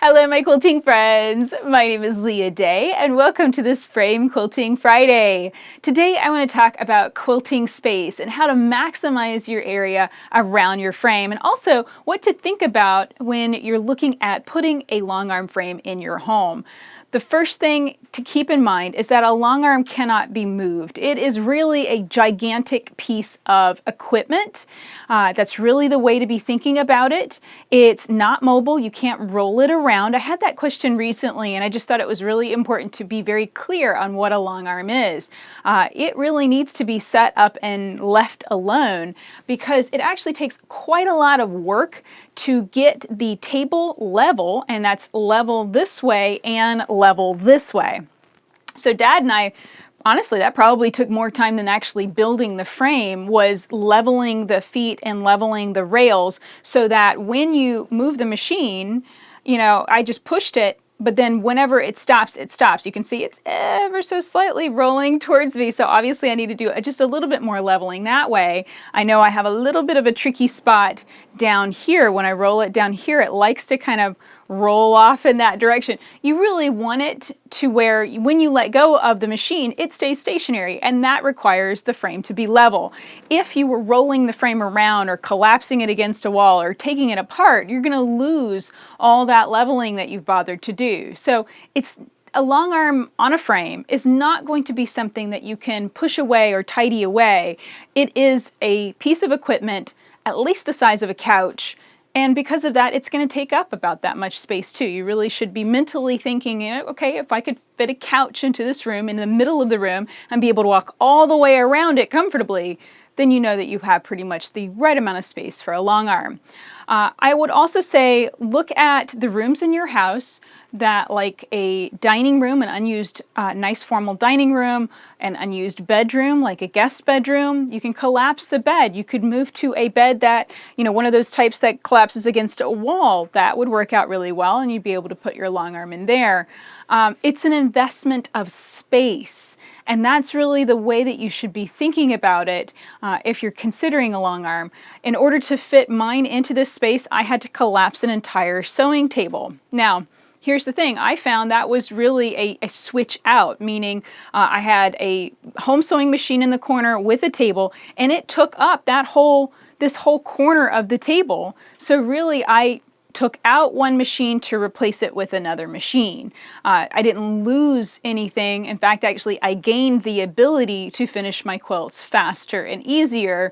Hello, my quilting friends. My name is Leah Day, and welcome to this Frame Quilting Friday. Today, I want to talk about quilting space and how to maximize your area around your frame, and also what to think about when you're looking at putting a long arm frame in your home. The first thing to keep in mind is that a long arm cannot be moved. It is really a gigantic piece of equipment. That's really the way to be thinking about it. It's not mobile. You can't roll it around. I had that question recently, and I just thought it was really important to be very clear on what a long arm is. It really needs to be set up and left alone because it actually takes quite a lot of work to get the table level, and that's level this way and level this way. So Dad and I, honestly, that probably took more time than actually building the frame, was leveling the feet and leveling the rails so that when you move the machine, I just pushed it, but then whenever it stops, it stops. You can see it's ever so slightly rolling towards me. So obviously I need to do just a little bit more leveling that way. I know I have a little bit of a tricky spot down here. When I roll it down here, it likes to kind of roll off in that direction. You really want it to where when you let go of the machine, it stays stationary, and that requires the frame to be level. If you were rolling the frame around or collapsing it against a wall or taking it apart, you're going to lose all that leveling that you've bothered to do. So a long arm on a frame is not going to be something that you can push away or tidy away. It is a piece of equipment, at least the size of a couch, and because of that, it's going to take up about that much space too. You really should be mentally thinking, okay, if I could fit a couch into this room, in the middle of the room, and be able to walk all the way around it comfortably, then you know that you have pretty much the right amount of space for a long arm. I would also say, look at the rooms in your house that, like a dining room, an unused, nice formal dining room, an unused bedroom, like a guest bedroom. You can collapse the bed. You could move to a bed that, one of those types that collapses against a wall. That would work out really well, and you'd be able to put your long arm in there. It's an investment of space. And that's really the way that you should be thinking about it if you're considering a long arm. In order to fit mine into this space, I had to collapse an entire sewing table. Now, here's the thing. I found that was really a switch out, meaning I had a home sewing machine in the corner with a table, and it took up this whole corner of the table. So really, I took out one machine to replace it with another machine. I didn't lose anything. In fact, actually, I gained the ability to finish my quilts faster and easier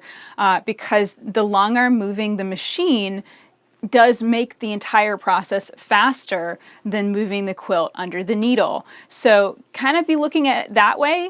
because the long arm moving the machine does make the entire process faster than moving the quilt under the needle. So kind of be looking at it that way.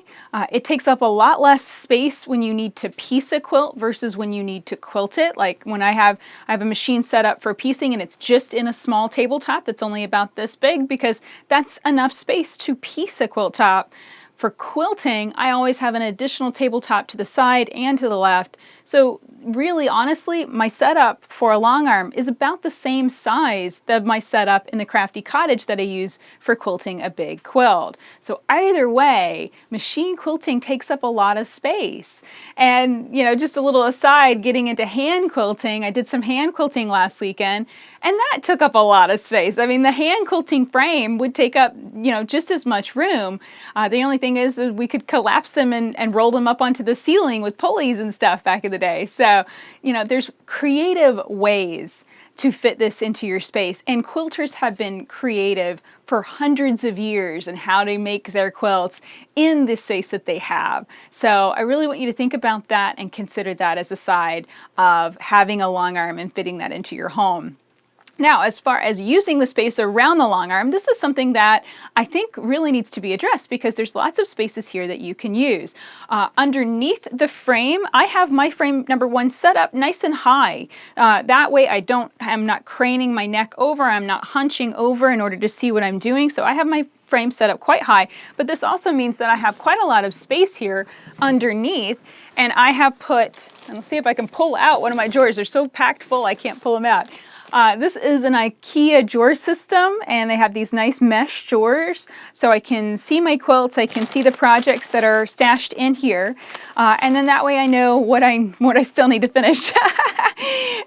It takes up a lot less space when you need to piece a quilt versus when you need to quilt it. Like when I have a machine set up for piecing, and it's just in a small tabletop that's only about this big, because that's enough space to piece a quilt top. For quilting, I always have an additional tabletop to the side and to the left. So really, honestly, my setup for a long arm is about the same size of my setup in the Crafty Cottage that I use for quilting a big quilt. So either way, machine quilting takes up a lot of space. And, just a little aside, getting into hand quilting, I did some hand quilting last weekend, and that took up a lot of space. I mean, the hand quilting frame would take up, just as much room. The only thing is that we could collapse them and roll them up onto the ceiling with pulleys and stuff back in the day. So, there's creative ways to fit this into your space. And quilters have been creative for hundreds of years in how to make their quilts in the space that they have. So I really want you to think about that and consider that as a side of having a long arm and fitting that into your home. Now, as far as using the space around the long arm, this is something that I think really needs to be addressed because there's lots of spaces here that you can use. Underneath the frame, I have my frame number one set up nice and high. That way I'm not craning my neck over, I'm not hunching over in order to see what I'm doing. So I have my frame set up quite high, but this also means that I have quite a lot of space here underneath, and I have put, and let's see if I can pull out one of my drawers. They're so packed full I can't pull them out. This is an IKEA drawer system, and they have these nice mesh drawers, so I can see my quilts, I can see the projects that are stashed in here, and then that way I know what I still need to finish.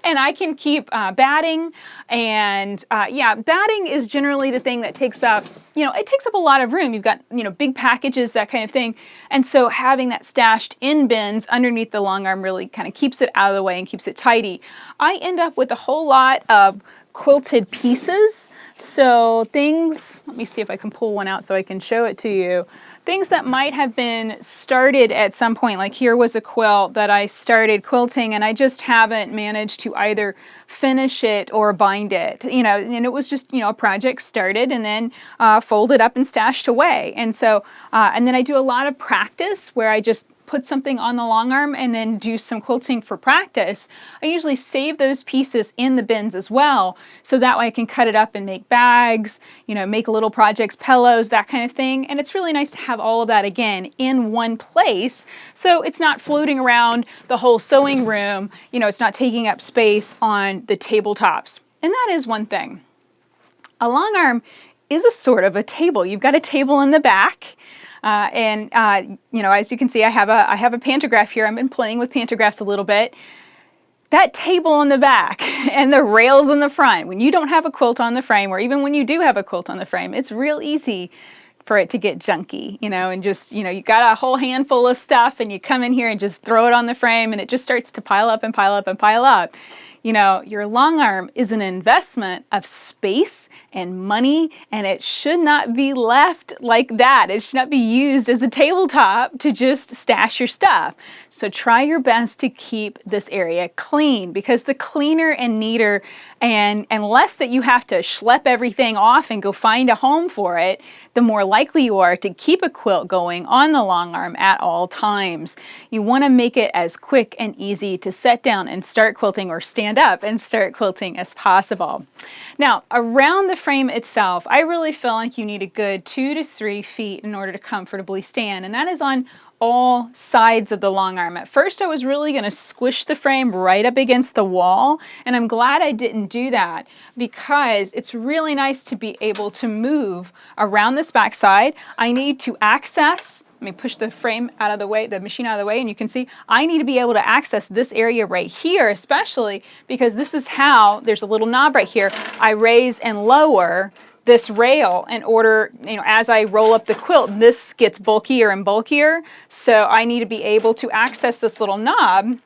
And I can keep batting, and yeah, batting is generally the thing that takes up, it takes up a lot of room. You've got, big packages, that kind of thing, and so having that stashed in bins underneath the long arm really kind of keeps it out of the way and keeps it tidy. I end up with a whole lot of quilted pieces, so things, let me see if I can pull one out so I can show it to you. Things that might have been started at some point, like here was a quilt that I started quilting and I just haven't managed to either finish it or bind it, and it was just, a project started and then folded up and stashed away. And so, and then I do a lot of practice where I just put something on the long arm and then do some quilting for practice. I usually save those pieces in the bins as well, so that way I can cut it up and make bags, make little projects, pillows, that kind of thing. And it's really nice to have all of that again in one place, so it's not floating around the whole sewing room, it's not taking up space on the tabletops. And that is one thing. A long arm is a sort of a table. You've got a table in the back. As you can see, I have a pantograph here. I've been playing with pantographs a little bit. That table in the back and the rails in the front, when you don't have a quilt on the frame, or even when you do have a quilt on the frame, it's real easy for it to get junky, and just, you got a whole handful of stuff and you come in here and just throw it on the frame and it just starts to pile up and pile up and pile up. Your long arm is an investment of space and money, and it should not be left like that. It should not be used as a tabletop to just stash your stuff. So try your best to keep this area clean, because the cleaner and neater and less that you have to schlep everything off and go find a home for it, the more likely you are to keep a quilt going on the long arm at all times. You want to make it as quick and easy to set down and start quilting, or stand up and start quilting, as possible. Now, around the frame itself, I really feel like you need a good 2 to 3 feet in order to comfortably stand, and that is on all sides of the long arm. At first I was really going to squish the frame right up against the wall, and I'm glad I didn't do that, because it's really nice to be able to move around this back side. I need to access, let me push the frame out of the way, the machine out of the way, and you can see I need to be able to access this area right here, especially because this is how, there's a little knob right here, I raise and lower this rail in order, as I roll up the quilt, this gets bulkier and bulkier, so I need to be able to access this little knob.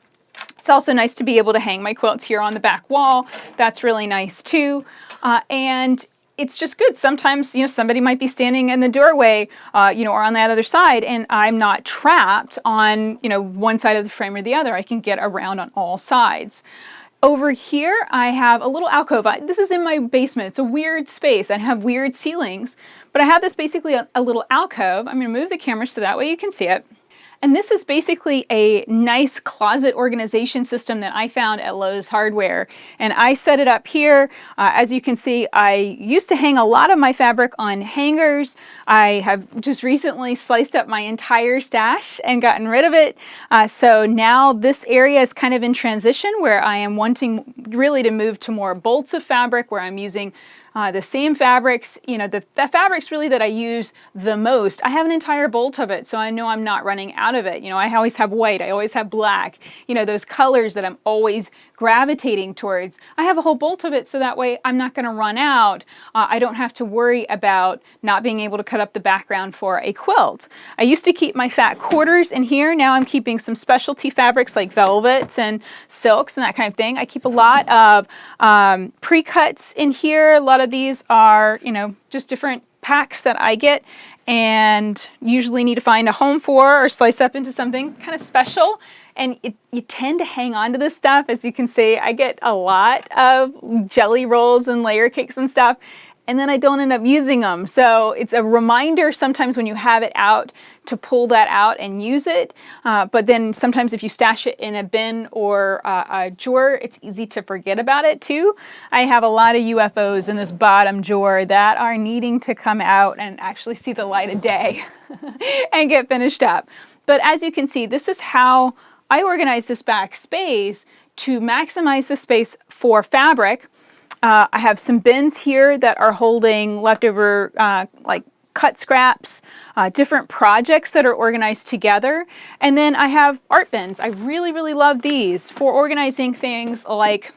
It's also nice to be able to hang my quilts here on the back wall. That's really nice too. And it's just good. Sometimes, somebody might be standing in the doorway, or on that other side, and I'm not trapped on, one side of the frame or the other. I can get around on all sides. Over here, I have a little alcove. This is in my basement. It's a weird space. I have weird ceilings, but I have this basically a little alcove. I'm going to move the camera so that way you can see it. And this is basically a nice closet organization system that I found at Lowe's Hardware. And I set it up here. As you can see, I used to hang a lot of my fabric on hangers. I have just recently sliced up my entire stash and gotten rid of it. So now this area is kind of in transition, where I am wanting really to move to more bolts of fabric, where I'm using the same fabrics, the fabrics really that I use the most. I have an entire bolt of it, so I know I'm not running out of it. I always have white, I always have black, those colors that I'm always gravitating towards. I have a whole bolt of it, so that way I'm not going to run out. I don't have to worry about not being able to cut up the background for a quilt. I used to keep my fat quarters in here. Now I'm keeping some specialty fabrics like velvets and silks and that kind of thing. I keep a lot of pre-cuts in here. A lot of these are, just different packs that I get and usually need to find a home for, or slice up into something kind of special. And you tend to hang on to this stuff. As you can see, I get a lot of jelly rolls and layer cakes and stuff, and then I don't end up using them. So it's a reminder sometimes when you have it out to pull that out and use it. But then sometimes if you stash it in a bin or a drawer, it's easy to forget about it too. I have a lot of UFOs in this bottom drawer that are needing to come out and actually see the light of day and get finished up. But as you can see, this is how I organize this back space to maximize the space for fabric. I have some bins here that are holding leftover like cut scraps, different projects that are organized together. And then I have art bins. I really, really love these for organizing things like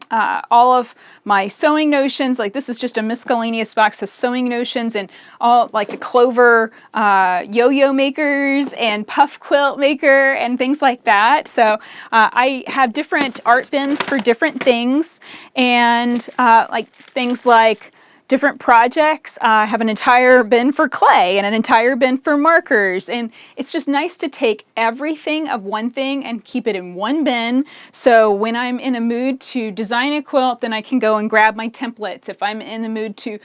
all of my sewing notions. Like this is just a miscellaneous box of sewing notions and all like a clover yo-yo makers and puff quilt maker and things like that. So I have different art bins for different things, and like things like different projects. I have an entire bin for clay and an entire bin for markers. And it's just nice to take everything of one thing and keep it in one bin. So when I'm in a mood to design a quilt, then I can go and grab my templates. If I'm in the mood to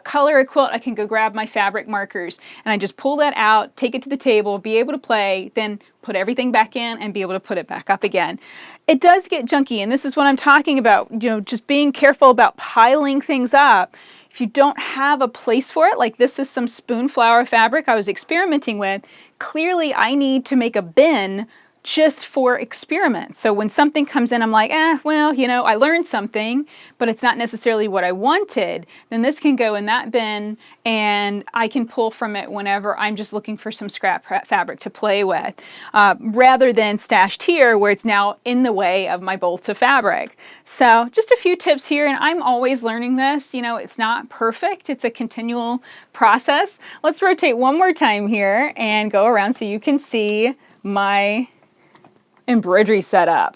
color a quilt, I can go grab my fabric markers. And I just pull that out, take it to the table, be able to play, then put everything back in and be able to put it back up again. It does get junky, and this is what I'm talking about, just being careful about piling things up. If you don't have a place for it, like this is some spoon flower fabric I was experimenting with, clearly I need to make a bin just for experiments. So when something comes in, I'm like, well, I learned something, but it's not necessarily what I wanted. Then this can go in that bin and I can pull from it whenever I'm just looking for some scrap fabric to play with, rather than stashed here where it's now in the way of my bolts of fabric. So just a few tips here, and I'm always learning this. It's not perfect. It's a continual process. Let's rotate one more time here and go around so you can see my embroidery setup.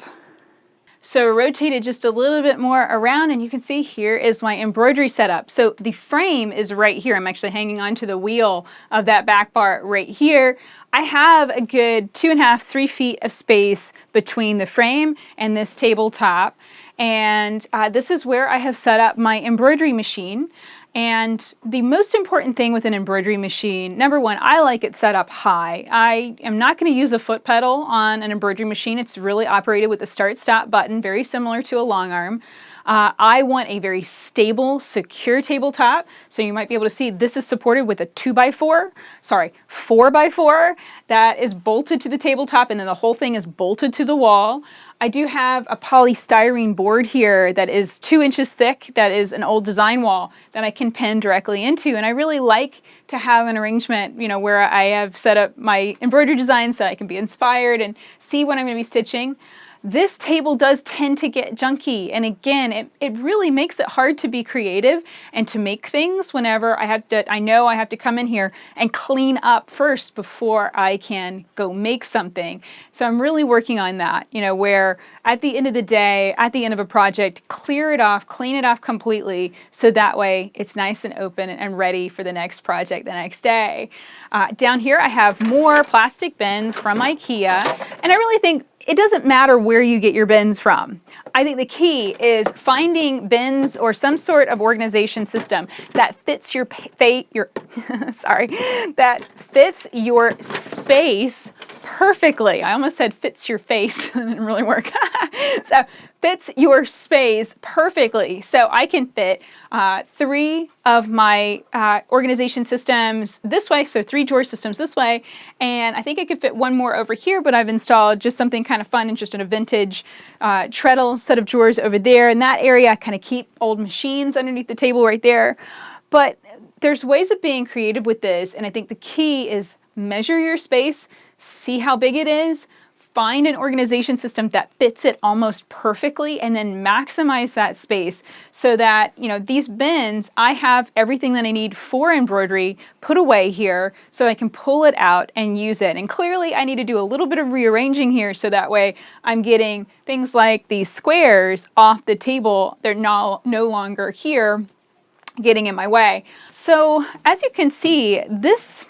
So rotate it just a little bit more around and you can see here is my embroidery setup. So the frame is right here. I'm actually hanging onto the wheel of that back bar right here. I have a good 2.5, 3 feet of space between the frame and this tabletop. And this is where I have set up my embroidery machine. And the most important thing with an embroidery machine, number one, I like it set up high. I am not going to use a foot pedal on an embroidery machine. It's really operated with a start-stop button, very similar to a long arm. I want a very stable, secure tabletop. So you might be able to see this is supported with a 4x4 that is bolted to the tabletop, and then the whole thing is bolted to the wall. I do have a polystyrene board here that is 2 inches thick, that is an old design wall that I can pin directly into. And I really like to have an arrangement, where I have set up my embroidery design so I can be inspired and see what I'm going to be stitching. This table does tend to get junky, and again, it really makes it hard to be creative and to make things whenever I know I have to come in here and clean up first before I can go make something. So I'm really working on that, where at the end of the day, at the end of a project, clear it off, clean it off completely, so that way it's nice and open and ready for the next project the next day. Down here I have more plastic bins from IKEA, and I really think it doesn't matter where you get your bins from. I think the key is finding bins or some sort of organization system that fits your that fits your space perfectly. I almost said fits your face. It didn't really work. So fits your space perfectly. So I can fit 3 of my organization systems this way, so 3 drawer systems this way, and I think I could fit 1 more over here, but I've installed just something kind of fun and just in a vintage treadle set of drawers over there. In that area, I kind of keep old machines underneath the table right there. But there's ways of being creative with this, and I think the key is measure your space, see how big it is, find an organization system that fits it almost perfectly, and then maximize that space so that, these bins, I have everything that I need for embroidery put away here so I can pull it out and use it. And clearly I need to do a little bit of rearranging here so that way I'm getting things like these squares off the table. They're no longer here getting in my way. So as you can see, this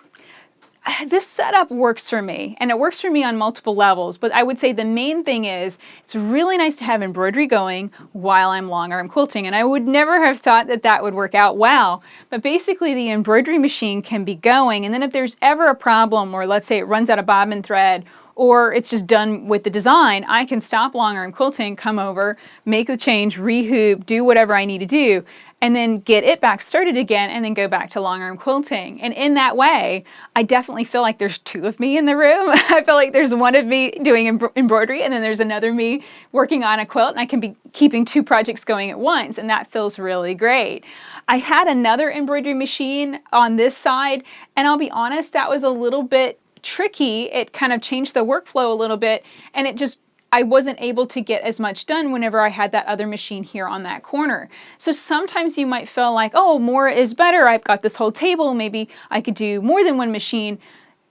setup works for me, and it works for me on multiple levels, but I would say the main thing is it's really nice to have embroidery going while I'm long arm quilting, and I would never have thought that would work out well, but basically the embroidery machine can be going, and then if there's ever a problem, or let's say it runs out of bobbin thread, or it's just done with the design, I can stop long arm quilting, come over, make the change, rehoop, do whatever I need to do, and then get it back started again, and then go back to long arm quilting. And in that way, I definitely feel like there's two of me in the room. I feel like there's one of me doing embroidery, and then there's another me working on a quilt, and I can be keeping two projects going at once, and that feels really great. I had another embroidery machine on this side, and I'll be honest, that was a little bit tricky. It kind of changed the workflow a little bit, and I wasn't able to get as much done whenever I had that other machine here on that corner. So sometimes you might feel like, oh, more is better. I've got this whole table. Maybe I could do more than one machine.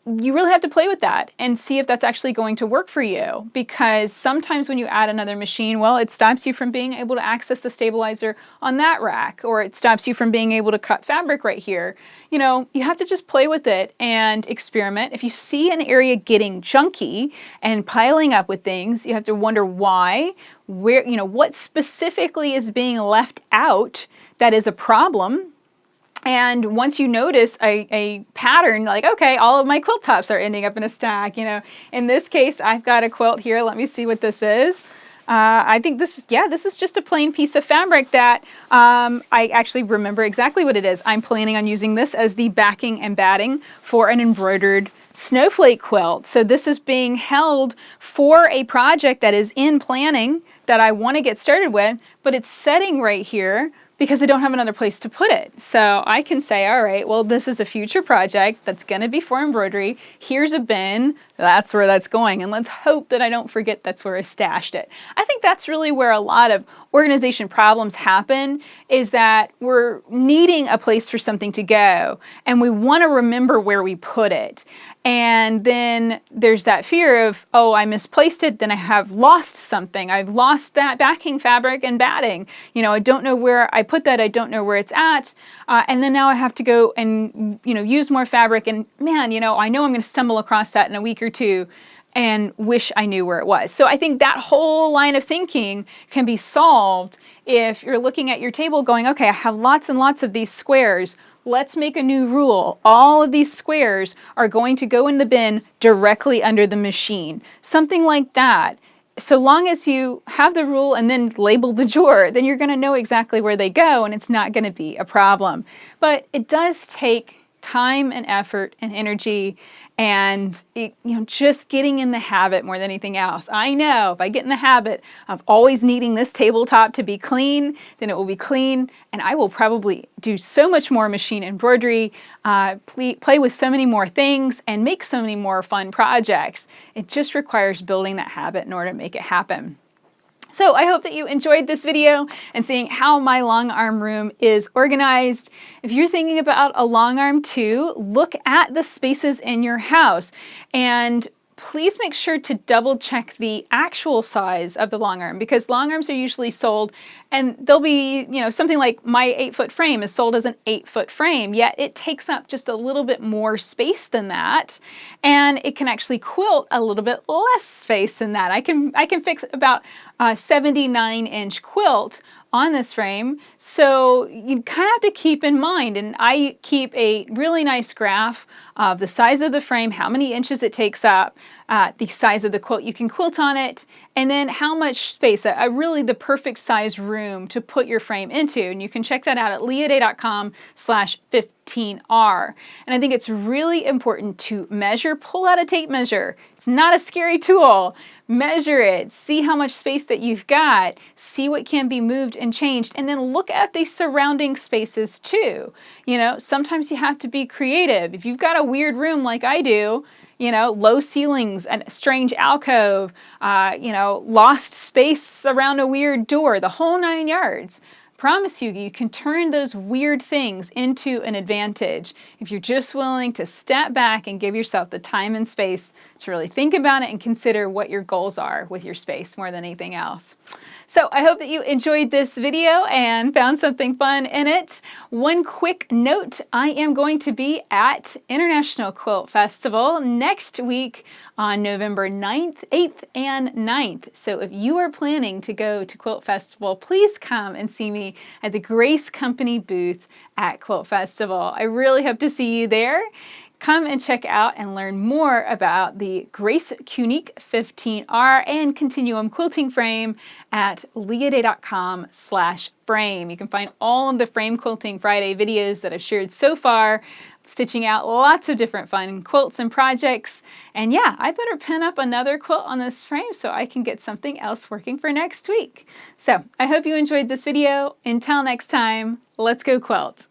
You really have to play with that and see if that's actually going to work for you, because sometimes when you add another machine, well, it stops you from being able to access the stabilizer on that rack, or it stops you from being able to cut fabric right here. You know, you have to just play with it and experiment. If you see an area getting junky and piling up with things, you have to wonder why, where, you know, what specifically is being left out that is a problem. And once you notice a pattern, like, okay, all of my quilt tops are ending up in a stack. You know, in this case, I've got a quilt here. Let me see what this is. I think this is just a plain piece of fabric that I actually remember exactly what it is. I'm planning on using this as the backing and batting for an embroidered snowflake quilt. So this is being held for a project that is in planning that I want to get started with, but it's setting right here because I don't have another place to put it. So I can say, all right, well, this is a future project that's going to be for embroidery. Here's a bin. That's where that's going. And let's hope that I don't forget that's where I stashed it. I think that's really where a lot of organization problems happen, is that we're needing a place for something to go, and we want to remember where we put it. And then there's that fear of, oh, I misplaced it, then I have lost something. I've lost that backing fabric and batting. You know, I don't know where I put that. I don't know where it's at. And then now I have to go and, you know, use more fabric. And man, you know I'm going to stumble across that in a week or two and wish I knew where it was. So I think that whole line of thinking can be solved if you're looking at your table going, okay, I have lots and lots of these squares. Let's make a new rule. All of these squares are going to go in the bin directly under the machine. Something like that. So long as you have the rule and then label the drawer, then you're going to know exactly where they go, and it's not going to be a problem. But it does take time and effort and energy, and just getting in the habit more than anything else. I know if I get in the habit of always needing this tabletop to be clean, then it will be clean, and I will probably do so much more machine embroidery, play with so many more things, and make so many more fun projects. It just requires building that habit in order to make it happen. So I hope that you enjoyed this video and seeing how my long arm room is organized. If you're thinking about a long arm too, look at the spaces in your house, and please make sure to double check the actual size of the long arm, because long arms are usually sold and they'll be, something like my 8-foot frame is sold as an 8-foot frame, yet it takes up just a little bit more space than that, and it can actually quilt a little bit less space than that. I can fix about a 79-inch quilt on this frame, so you kind of have to keep in mind, and I keep a really nice graph of the size of the frame, how many inches it takes up, the size of the quilt you can quilt on it, and then how much space, really the perfect size room to put your frame into. And you can check that out at leahday.com/15R. And I think it's really important to measure, pull out a tape measure. It's not a scary tool. Measure it, see how much space that you've got, see what can be moved and changed, and then look at the surrounding spaces too. Sometimes you have to be creative. If you've got a weird room like I do, low ceilings and a strange alcove, lost space around a weird door, the whole 9 yards. Promise you can turn those weird things into an advantage if you're just willing to step back and give yourself the time and space to really think about it and consider what your goals are with your space more than anything else. So I hope that you enjoyed this video and found something fun in it. One quick note, I am going to be at International Quilt Festival next week on November 9th, 8th, and 9th. So if you are planning to go to Quilt Festival, please come and see me at the Grace Company booth at Quilt Festival. I really hope to see you there. come and check out and learn more about the Grace Cunique 15R and Continuum quilting frame at leahday.com/frame. You can find all of the Frame Quilting Friday videos that I've shared so far, stitching out lots of different fun quilts and projects. And yeah, I better pin up another quilt on this frame so I can get something else working for next week. So I hope you enjoyed this video. Until next time, let's go quilt.